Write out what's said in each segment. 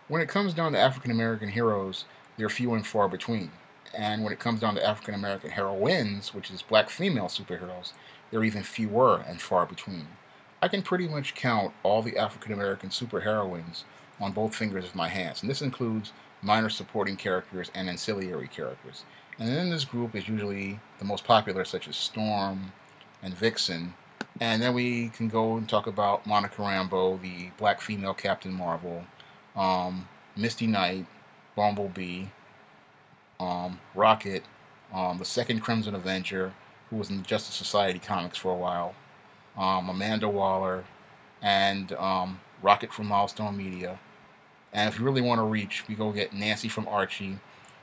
When it comes down to African American heroes, they're few and far between. And when it comes down to African American heroines, which is black female superheroes, they're even fewer and far between. I can pretty much count all the African American superheroines on both fingers of my hands, and this includes minor supporting characters and ancillary characters. And in this group is usually the most popular, such as Storm and Vixen. And then we can go and talk about Monica Rambeau, the black female Captain Marvel, Misty Knight, Bumblebee, Rocket, the second Crimson Avenger, who was in the Justice Society comics for a while, Amanda Waller, and Rocket from Milestone Media. And if you really want to reach, we go get Nancy from Archie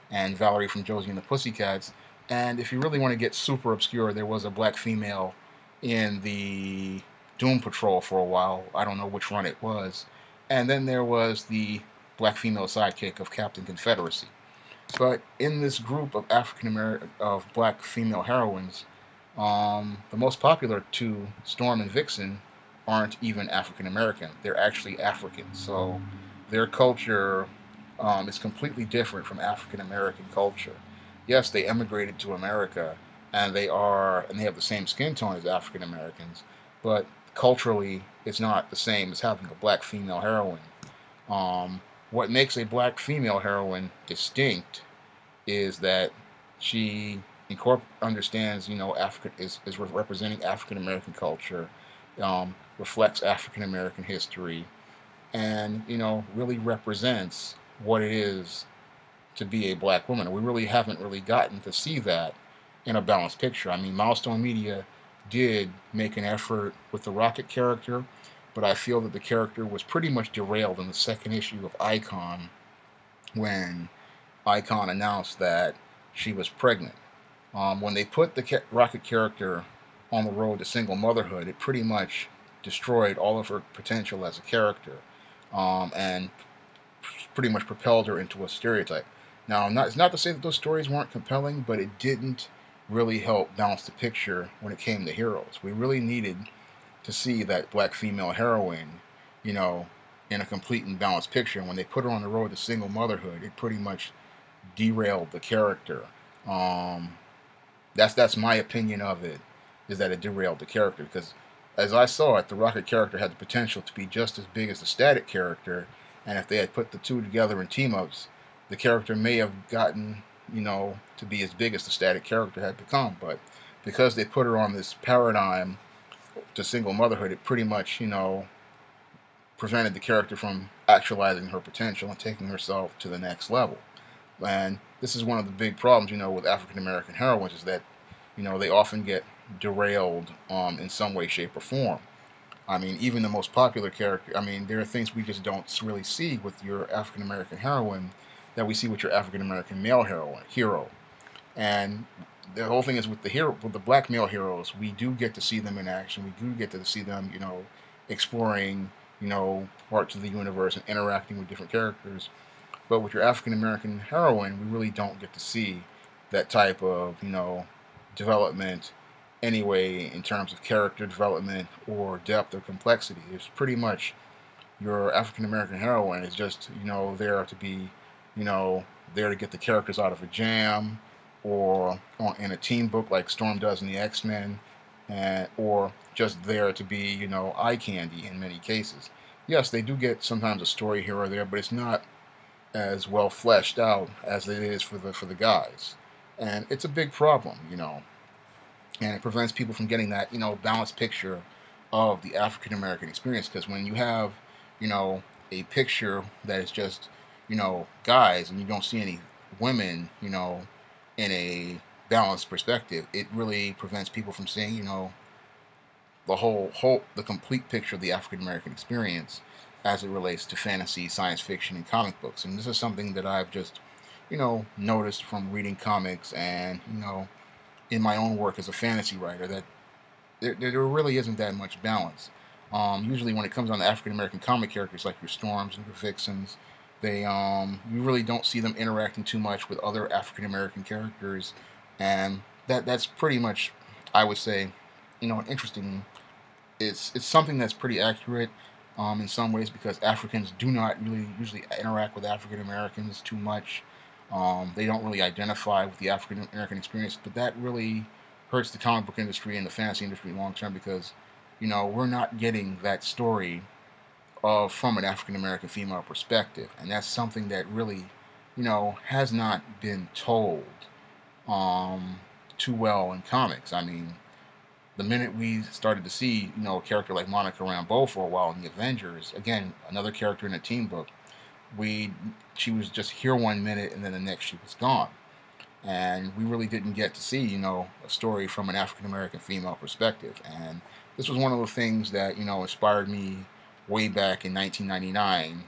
and Valerie from Josie and the Pussycats. And if you really want to get super obscure, there was a black female in the Doom Patrol for a while. I don't know which run it was. And then there was the black female sidekick of Captain Confederacy. But in this group of African American of black female heroines, the most popular two, Storm and Vixen, aren't even African American. They're actually African. So their culture is completely different from African American culture. Yes, they emigrated to America, and they have the same skin tone as African Americans, but culturally, it's not the same as having a black female heroine. What makes a black female heroine distinct is that she understands, African is representing African American culture, reflects African American history, and really represents what it is to be a black woman. And we really haven't really gotten to see that in a balanced picture. I mean, Milestone Media did make an effort with the Rocket character, but I feel that the character was pretty much derailed in the second issue of Icon when Icon announced that she was pregnant. When they put the Rocket character on the road to single motherhood, it pretty much destroyed all of her potential as a character, and pretty much propelled her into a stereotype. Now, it's not to say that those stories weren't compelling, but it didn't really help balance the picture when it came to heroes. We really needed to see that black female heroine, you know, in a complete and balanced picture. And when they put her on the road to single motherhood, it pretty much derailed the character. Um, that's my opinion of it, is that it derailed the character, because as I saw it, the Rocket character had the potential to be just as big as the Static character, and if they had put the two together in team ups, the character may have gotten, to be as big as the Static character had become. But because they put her on this paradigm to single motherhood, it pretty much, prevented the character from actualizing her potential and taking herself to the next level. And this is one of the big problems, with African American heroines, is that, they often get derailed in some way, shape, or form. I mean, even the most popular character, I mean, there are things we just don't really see with your African American heroine that we see with your African American male hero. And the whole thing is with the black male heroes, we do get to see them in action. We do get to see them, exploring, parts of the universe and interacting with different characters. But with your African American heroine, we really don't get to see that type of, development anyway, in terms of character development or depth or complexity. It's pretty much your African American heroine is just, there to be, you know, there to get the characters out of a jam, or in a team book like Storm does in the X-Men, and or just there to be, eye candy in many cases. Yes, they do get sometimes a story here or there, but it's not as well fleshed out as it is for the guys, and it's a big problem. And it prevents people from getting that, balanced picture of the African American experience. Because when you have, a picture that is just, guys, and you don't see any women, in a balanced perspective, it really prevents people from seeing, the complete picture of the African American experience as it relates to fantasy, science fiction, and comic books. And this is something that I've just, noticed from reading comics and, in my own work as a fantasy writer, that there really isn't that much balance. Usually, when it comes on to African American comic characters like your Storms and your Vixens, you really don't see them interacting too much with other African American characters, and that's pretty much, I would say, interesting. It's something that's pretty accurate, in some ways, because Africans do not really usually interact with African Americans too much. They don't really identify with the African American experience, but that really hurts the comic book industry and the fantasy industry long term, because we're not getting that story from an African American female perspective, and that's something that really has not been told um, too well in comics. I mean, the minute we started to see, a character like Monica Rambeau for a while in the Avengers, again, another character in a team book, we she was just here one minute and then the next she was gone. And we really didn't get to see, a story from an African American female perspective. And this was one of the things that, inspired me way back in 1999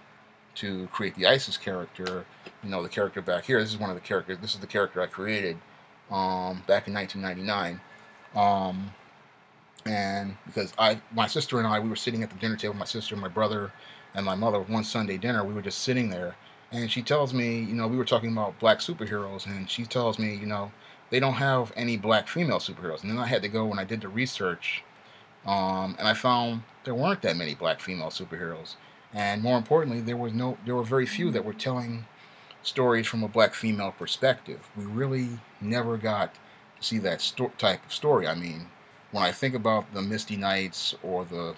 to create the Isis character. The character back here, this is one of the characters, this is the character I created back in 1999. Um, and because my sister and I, we were sitting at the dinner table, my sister, my brother, and my mother, one Sunday dinner. We were just sitting there, and she tells me, we were talking about black superheroes, and she tells me, they don't have any black female superheroes. And then I had to go and I did the research, and I found there weren't that many black female superheroes, and more importantly, there were very few that were telling stories from a black female perspective. We really never got to see that type of story. I mean, when I think about the Misty Knights or the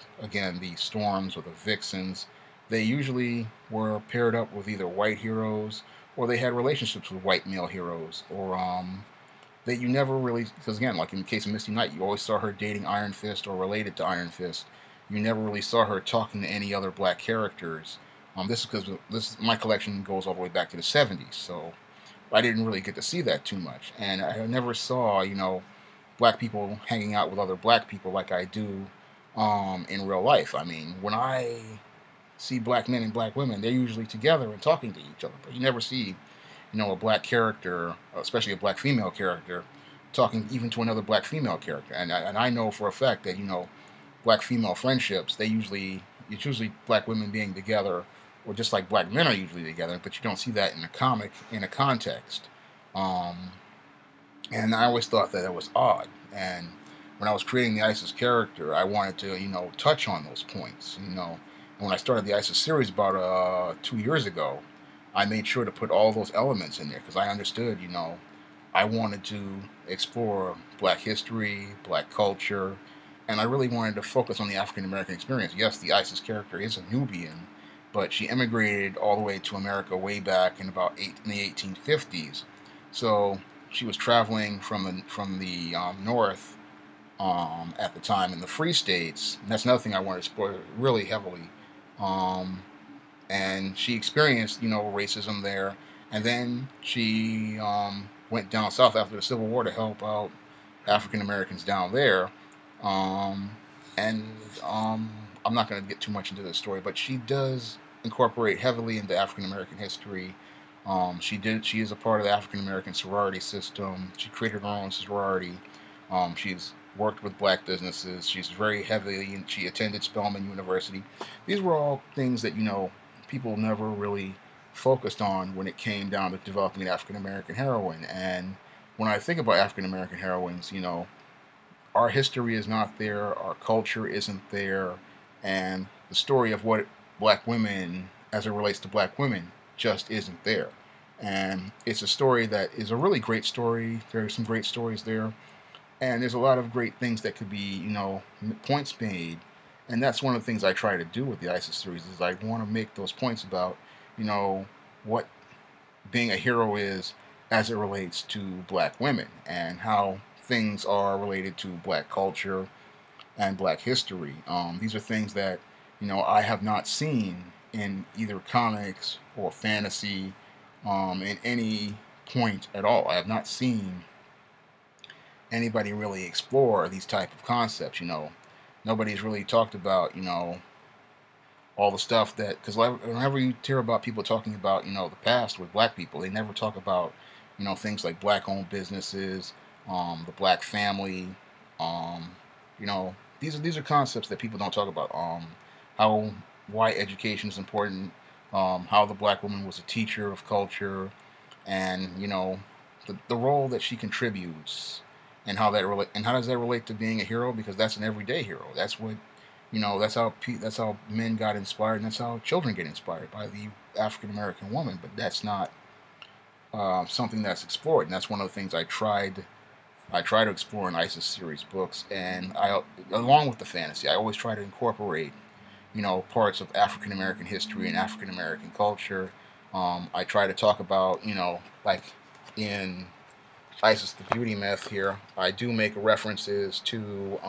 Storms or the Vixens, they usually were paired up with either white heroes, or they had relationships with white male heroes, or that you never really, because again, like in the case of Misty Knight, you always saw her dating Iron Fist or related to Iron Fist. You never really saw her talking to any other black characters. This is because my collection goes all the way back to the 70s, so I didn't really get to see that too much, and I never saw black people hanging out with other black people like I do in real life. I mean, when I see black men and black women, they're usually together and talking to each other, but you never see a black character, especially a black female character, talking even to another black female character. And I know for a fact that black female friendships, it's usually black women being together, or just like black men are usually together, but you don't see that in a comic in a context. Um, and I always thought that it was odd. And when I was creating the ISIS character, I wanted to touch on those points. And when I started the ISIS series about 2 years ago, I made sure to put all those elements in there, because I understood, I wanted to explore black history, black culture, and I really wanted to focus on the African American experience. Yes, the ISIS character is a Nubian, but she immigrated all the way to America way back in in the 1850s. So she was traveling from the north at the time in the Free States. And that's another thing I wanted to explore really heavily. Um, and she experienced racism there, and then she went down south after the Civil War to help out African Americans down there. Um, and I'm not going to get too much into this story, but she does incorporate heavily into African American history. She is a part of the African American sorority system. She created her own sorority. She's worked with black businesses. She's very heavily, and she attended Spelman University. These were all things that people never really focused on when it came down to developing an African American heroine. And when I think about African American heroines, our history is not there, our culture isn't there, and the story of what black women, as it relates to black women, just isn't there. And it's a story that is a really great story. There are some great stories there, and there's a lot of great things that could be, points made. And that's one of the things I try to do with the ISIS series, is I want to make those points about, what being a hero is as it relates to black women, and how things are related to black culture and black history. These are things that, I have not seen in either comics or fantasy in any point at all. I have not seen anybody really explore these type of concepts. Nobody's really talked about, all the stuff that, because whenever you hear about people talking about, the past with black people, they never talk about, things like black-owned businesses, the black family. Um, these are concepts that people don't talk about. How why education is important. How the black woman was a teacher of culture, and the role that she contributes, and how does that relate to being a hero? Because that's an everyday hero. That's what that's how men got inspired, and that's how children get inspired by the African American woman. But that's not something that's explored, and that's one of the things I try to explore in ISIS series books, and along with the fantasy, I always try to incorporate parts of African American history and African American culture. I try to talk about like in Isis the Beauty Myth here, I do make references to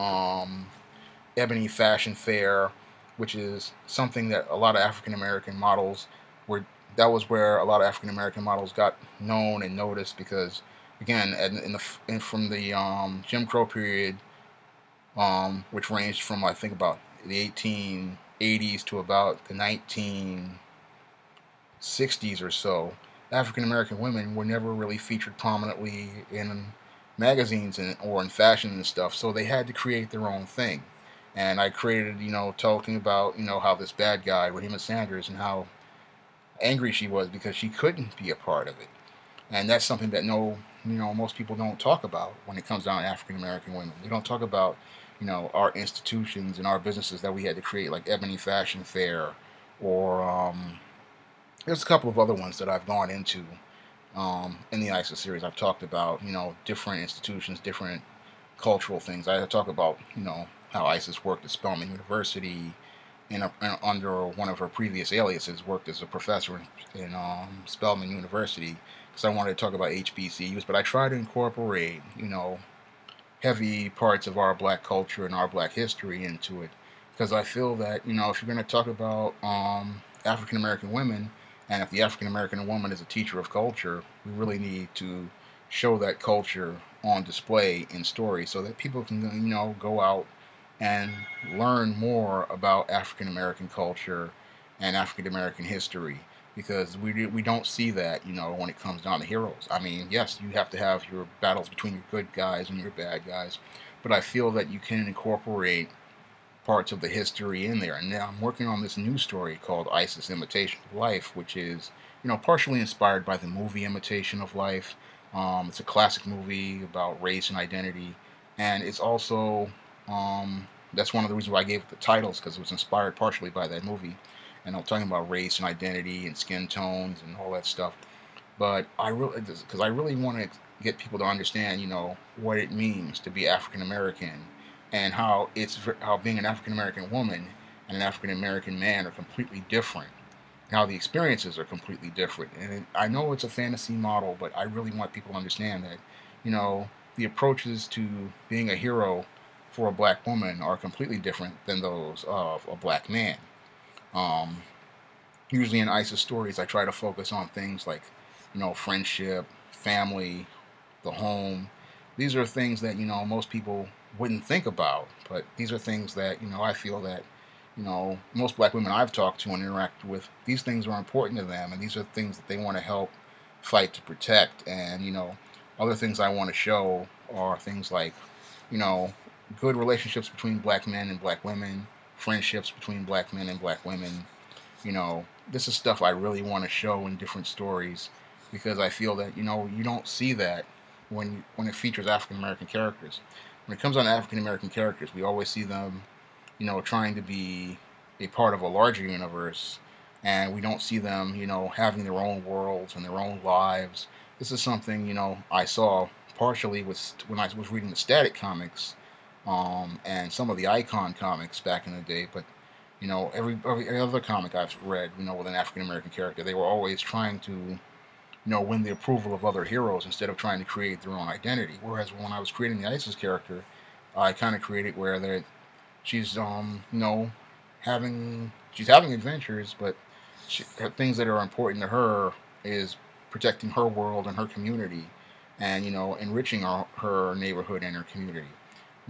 Ebony Fashion Fair, which is something that a lot of African American models were. That was where a lot of African American models got known and noticed because, again, from the Jim Crow period, which ranged from I think about the 1880s to about the 1960s or so, African American women were never really featured prominently in magazines or in fashion and stuff, so they had to create their own thing. And I created, talking about, how this bad guy, Rahima Sanders, and how angry she was because she couldn't be a part of it. And that's something that most people don't talk about when it comes down to African American women. They don't talk about, our institutions and our businesses that we had to create, like Ebony Fashion Fair, or there's a couple of other ones that I've gone into in the ISIS series. I've talked about, different institutions, different cultural things. I talk about, how ISIS worked at Spelman University, under one of her previous aliases, worked as a professor in Spelman University, because I wanted to talk about HBCUs. But I try to incorporate, heavy parts of our black culture and our black history into it, because I feel that, if you're going to talk about African American women, and if the African American woman is a teacher of culture, we really need to show that culture on display in stories so that people can, go out and learn more about African American culture and African American history, because we don't see that, when it comes down to heroes. I mean, yes, you have to have your battles between your good guys and your bad guys, but I feel that you can incorporate parts of the history in there. And now I'm working on this new story called Isis Imitation of Life, which is, partially inspired by the movie Imitation of Life. It's a classic movie about race and identity, and it's also that's one of the reasons why I gave it the titles, because it was inspired partially by that movie. And I'm talking about race and identity and skin tones and all that stuff. But because I really want to get people to understand, what it means to be African American, and how being an African American woman and an African American man are completely different. How the experiences are completely different. And I know it's a fantasy model, but I really want people to understand that, the approaches to being a hero for a black woman are completely different than those of a black man. Um, Usually in ISIS stories, I try to focus on things like, friendship, family, the home. These are things that, most people wouldn't think about, but these are things that, I feel that, most black women I've talked to and interacted with, these things are important to them, and these are things that they want to help fight to protect. And, other things I want to show are things like, you know, good relationships between black men and black women, friendships between black men and black women. This is stuff I really want to show in different stories, because I feel that, you don't see that when it features African American characters. When it comes on African American characters, we always see them, trying to be a part of a larger universe, and we don't see them, having their own worlds and their own lives. This is something, I saw partially when I was reading the Static comics, and some of the Icon comics back in the day, but every other comic I've read, with an African American character, they were always trying to, win the approval of other heroes instead of trying to create their own identity. Whereas when I was creating the Isis character, I kind of created where she's, having adventures, but things that are important to her is protecting her world and her community, and enriching her neighborhood and her community.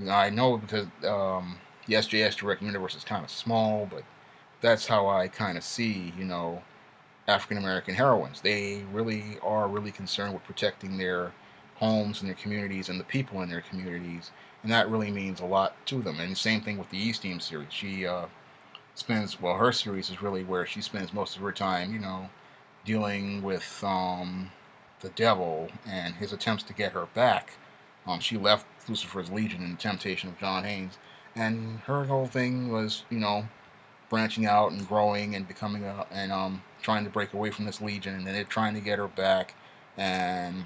I know because the SJS Direct Universe is kind of small, but that's how I kind of see, African American heroines. They really are really concerned with protecting their homes and their communities and the people in their communities, and that really means a lot to them. And the same thing with the East Team series. She her series is really where she spends most of her time, dealing with the devil and his attempts to get her back. She left Lucifer's Legion in the Temptation of John Haynes, and her whole thing was, branching out and growing and becoming trying to break away from this legion, and then they're trying to get her back. And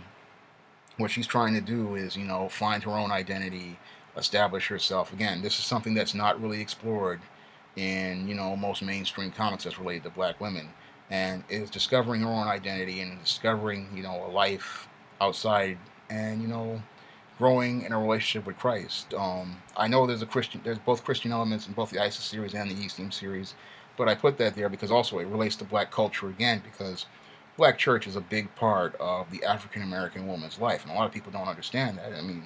what she's trying to do is, find her own identity, establish herself. Again, this is something that's not really explored in, most mainstream comics that's related to black women. And is discovering her own identity and discovering, a life outside, and, growing in a relationship with Christ. I know there's both Christian elements in both the ISIS series and the East Team series, but I put that there because also it relates to black culture again, because black church is a big part of the African American woman's life, and a lot of people don't understand that. I mean,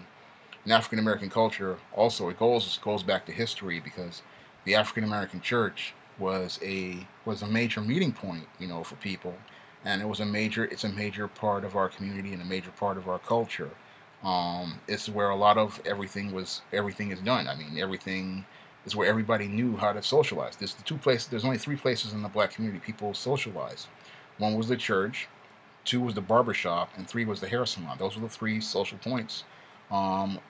in African American culture, also it goes back to history, because the African American church was a major meeting point, for people, and it's a major part of our community and a major part of our culture. It's where a lot of everything is done. I mean, everything is where everybody knew how to socialize. There's the two places. There's only three places in the black community people socialize. One was the church, two was the barbershop, and three was the hair salon. Those were the three social points,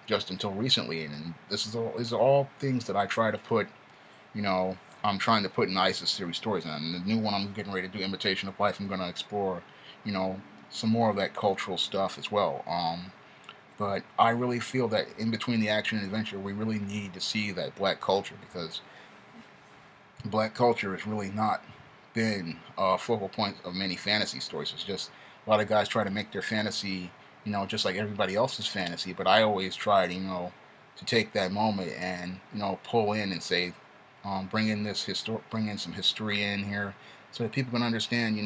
just until recently. And these are all things that I try to put, I'm trying to put in ISIS series stories. And the new one I'm getting ready to do, Imitation of Life, I'm going to explore, you know, some more of that cultural stuff as well. But I really feel that in between the action and adventure, we really need to see that black culture, because black culture has really not been a focal point of many fantasy stories. It's just a lot of guys try to make their fantasy, just like everybody else's fantasy. But I always try to, to take that moment and, pull in and say, bring in some history in here, so that people can understand,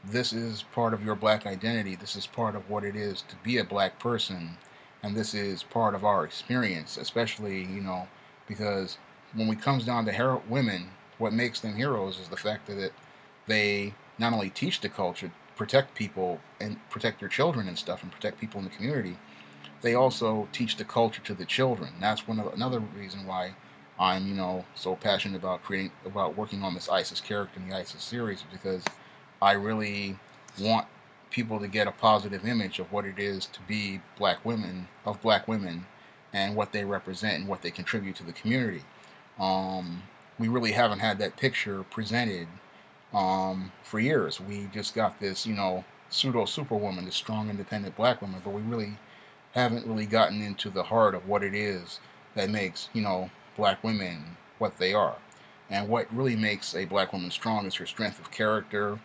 this is part of your black identity. This is part of what it is to be a black person, and this is part of our experience, especially, because when it comes down to women, what makes them heroes is the fact that they not only teach the culture, protect people and protect their children and stuff, and protect people in the community. They also teach the culture to the children. That's another reason why I'm, so passionate about working on this ISIS character in the ISIS series, because I really want people to get a positive image of what it is to be black women, and what they represent and what they contribute to the community. Um, we really haven't had that picture presented for years. We just got this, pseudo superwoman, this strong, independent black woman, but we really haven't really gotten into the heart of what it is that makes, black women what they are. And what really makes a black woman strong is her strength of character,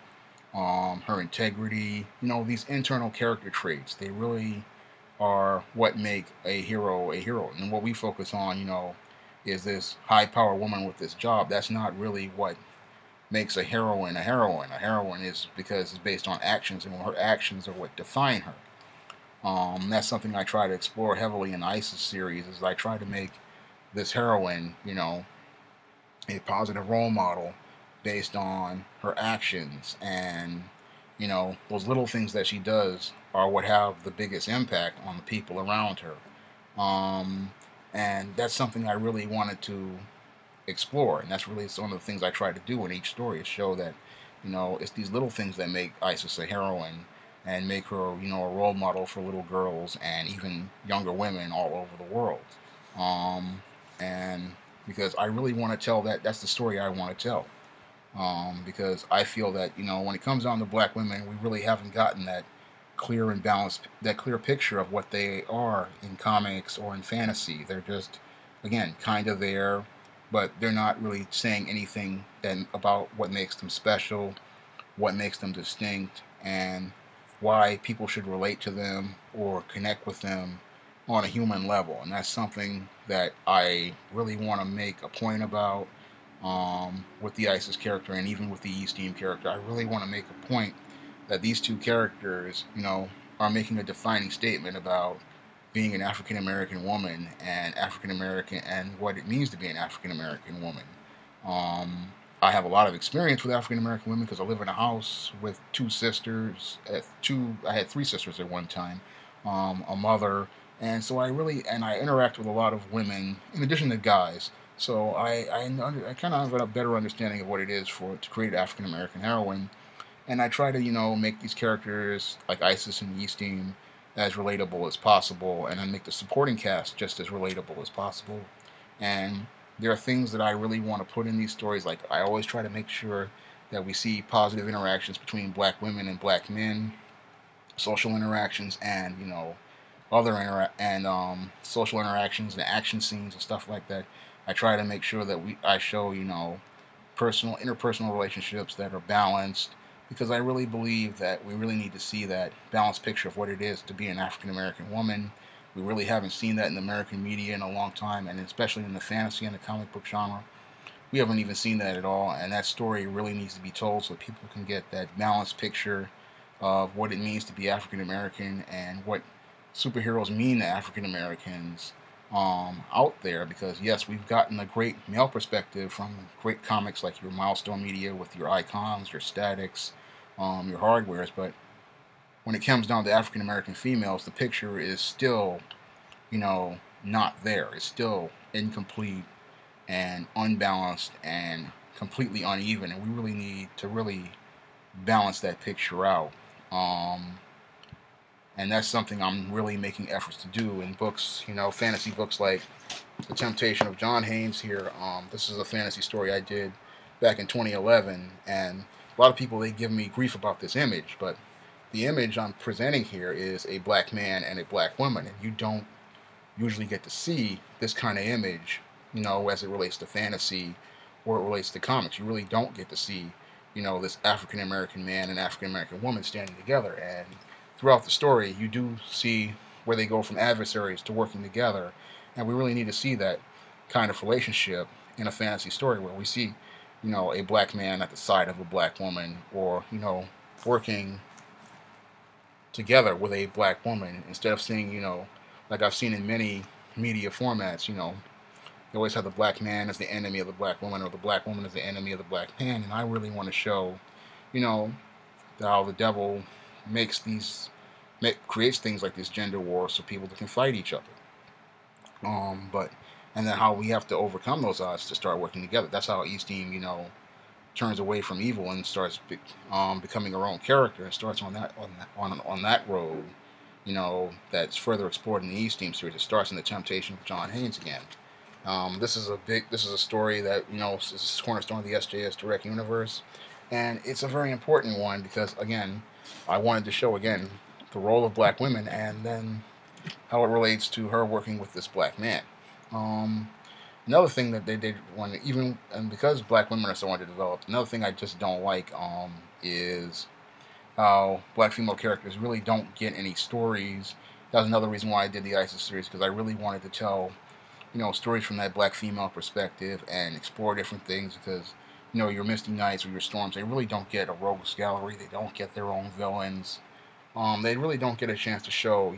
her integrity, these internal character traits. They really are what make a hero a hero. And what we focus on, is this high power woman with this job. That's not really what makes a heroine a heroine. A heroine is because it's based on actions, and her actions are what define her. That's something I try to explore heavily in the ISIS series. Is I try to make this heroine, a positive role model based on her actions, and those little things that she does are what have the biggest impact on the people around her. Um, and that's something I really wanted to explore, and that's really some of the things I try to do in each story, is show that it's these little things that make Isis a heroine, and make her a role model for little girls and even younger women all over the world. Um, and because I really want to tell that's the story I want to tell. Because I feel that when it comes down to black women, we really haven't gotten that clear picture of what they are in comics or in fantasy. They're just, again, kind of there, but they're not really saying anything about what makes them special, what makes them distinct, and why people should relate to them or connect with them on a human level. And that's something that I really want to make a point about, with the ISIS character, and even with the East Team character. I really want to make a point that these two characters, are making a defining statement about being an African American woman, and African American, and what it means to be an African American woman. Um, I have a lot of experience with African American women, because I live in a house with two sisters. I had three sisters at one time, a mother, and so I interact with a lot of women in addition to guys. So I kind of have a better understanding of what it is to create African American heroine, and I try to make these characters like Isis and Yeast Team as relatable as possible, and then make the supporting cast just as relatable as possible. And there are things that I really want to put in these stories. Like, I always try to make sure that we see positive interactions between black women and black men, social interactions, and other social interactions and action scenes and stuff like that. I try to make sure that I show interpersonal relationships that are balanced, because I really believe that we really need to see that balanced picture of what it is to be an African American woman. We really haven't seen that in the American media in a long time, and especially in the fantasy and the comic book genre. We haven't even seen that at all, and that story really needs to be told so people can get that balanced picture of what it means to be African American and what superheroes mean to African Americans out there. Because yes, we've gotten a great male perspective from great comics like your Milestone Media with your Icons, your Statics, your Hardwares, but when it comes down to African American females, the picture is still, not there. It's still incomplete and unbalanced and completely uneven, and we really need to really balance that picture out. Um, and that's something I'm really making efforts to do in books, fantasy books like The Temptation of John Haynes here. This is a fantasy story I did back in 2011, and a lot of people, they give me grief about this image, but the image I'm presenting here is a black man and a black woman, and you don't usually get to see this kind of image, as it relates to fantasy or it relates to comics. You really don't get to see, this African American man and African American woman standing together. And throughout the story, you do see where they go from adversaries to working together. And we really need to see that kind of relationship in a fantasy story where we see, a black man at the side of a black woman, or, working together with a black woman, instead of seeing, like I've seen in many media formats, they always have the black man as the enemy of the black woman, or the black woman as the enemy of the black man. And I really want to show, you know, how the devil creates things like this gender war so people can fight each other. But and then how we have to overcome those odds to start working together. That's how East Team, turns away from evil and starts becoming her own character, and starts on that road. That's further explored in the East Team series. It starts in The Temptation of John Haynes again. This is a story that is a cornerstone of the SJS Direct Universe, and it's a very important one because, again, I wanted to show again the role of black women, and then how it relates to her working with this black man. Um, Another thing that they did, and because black women are so underdeveloped, another thing I just don't like is how black female characters really don't get any stories. That was another reason why I did the ISIS series, because I really wanted to tell stories from that black female perspective and explore different things, because your Misty Knights or your Storms, they really don't get a rogues gallery. They don't get their own villains. They really don't get a chance to show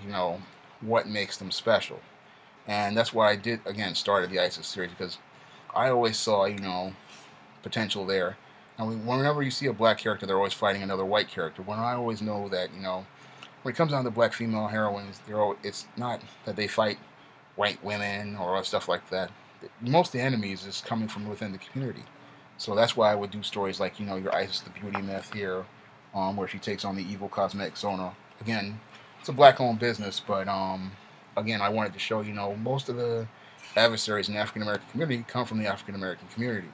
what makes them special. And that's why I did, again, started the ISIS series, because I always saw potential there. And whenever you see a black character, they're always fighting another white character. When I always know that when it comes down to black female heroines, it's not that they fight white women or stuff like that. Most of the enemies is coming from within the community. So that's why I would do stories like your Isis the Beauty Myth here, where she takes on the evil cosmetics owner. Again, it's a black-owned business, but again, I wanted to show most of the adversaries in the African American community come from the African American community.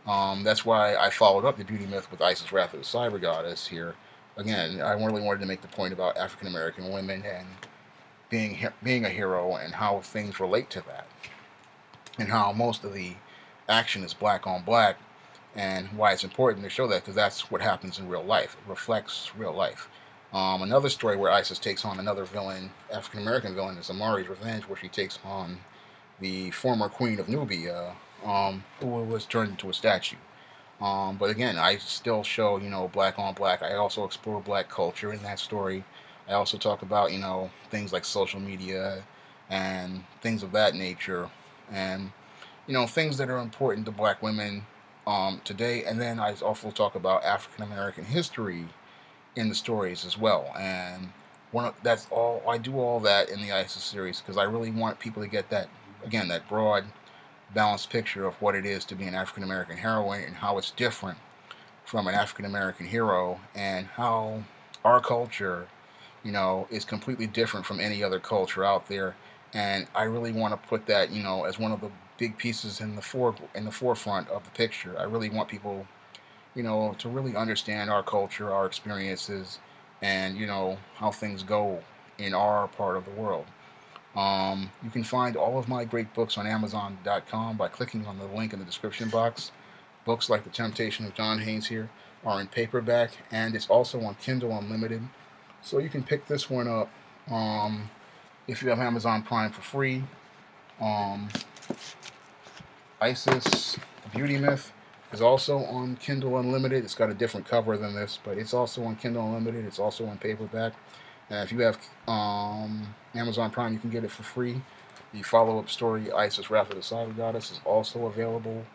That's why I followed up the Beauty Myth with Isis Wrath of the Cyber Goddess here. Again, I really wanted to make the point about African American women and being a hero, and how things relate to that, and how most of the action is black on black, and why it's important to show that, because that's what happens in real life. It reflects real life. Another story where Isis takes on another villain, African American villain, is Amari's Revenge, where she takes on the former Queen of Nubia, who was turned into a statue. But again, I still show black on black. I also explore black culture in that story. I also talk about things like social media and things of that nature, and things that are important to black women today. And then I also talk about African American history in the stories as well. And that's all I do, all that in the ISIS series, because I really want people to get that, again, that broad, balanced picture of what it is to be an African American heroine, and how it's different from an African American hero, and how our culture is completely different from any other culture out there. And I really want to put that, as one of the big pieces in the forefront of the picture. I really want people, to really understand our culture, our experiences, and how things go in our part of the world. You can find all of my great books on Amazon.com by clicking on the link in the description box. Books like The Temptation of John Haynes here are in paperback, and it's also on Kindle Unlimited. So you can pick this one up if you have Amazon Prime for free. Isis, the Beauty Myth, is also on Kindle Unlimited. It's got a different cover than this, but it's also on Kindle Unlimited. It's also in paperback. And if you have Amazon Prime, you can get it for free. The follow-up story, Isis, Wrath of the Cyber Goddess, is also available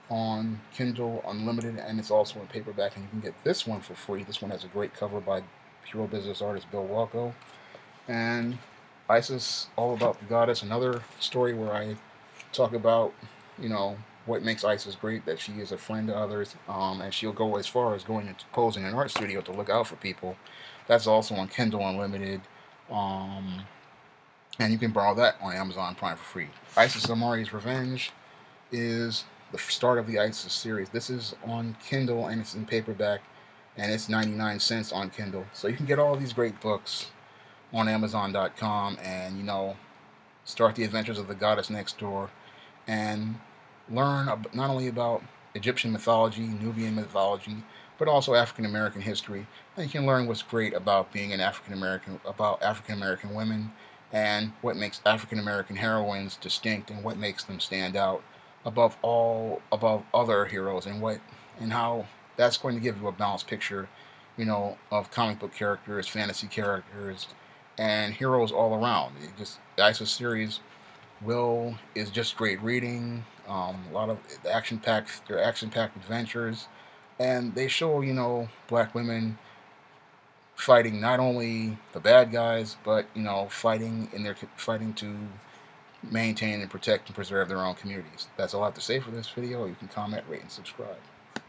on Kindle Unlimited, and it's also in paperback. And you can get this one for free. This one has a great cover by hero business artist Bill Walko. And Isis, All About the Goddess, another story where I talk about, what makes Isis great, that she is a friend to others, and she'll go as far as going into posing in an art studio to look out for people. That's also on Kindle Unlimited, and you can borrow that on Amazon Prime for free. Isis Amari's Revenge is the start of the Isis series. This is on Kindle, and it's in paperback, and it's 99 cents on Kindle. So you can get all these great books on Amazon.com and, start the adventures of the goddess next door and learn not only about Egyptian mythology, Nubian mythology, but also African American history. And you can learn what's great about being an African American women, and what makes African American heroines distinct, and what makes them stand out above other heroes, and how that's going to give you a balanced picture, of comic book characters, fantasy characters, and heroes all around. The Isis series is just great reading. A lot of they're action-packed adventures, and they show black women fighting not only the bad guys, but fighting to maintain and protect and preserve their own communities. That's all I have to say for this video. You can comment, rate, and subscribe.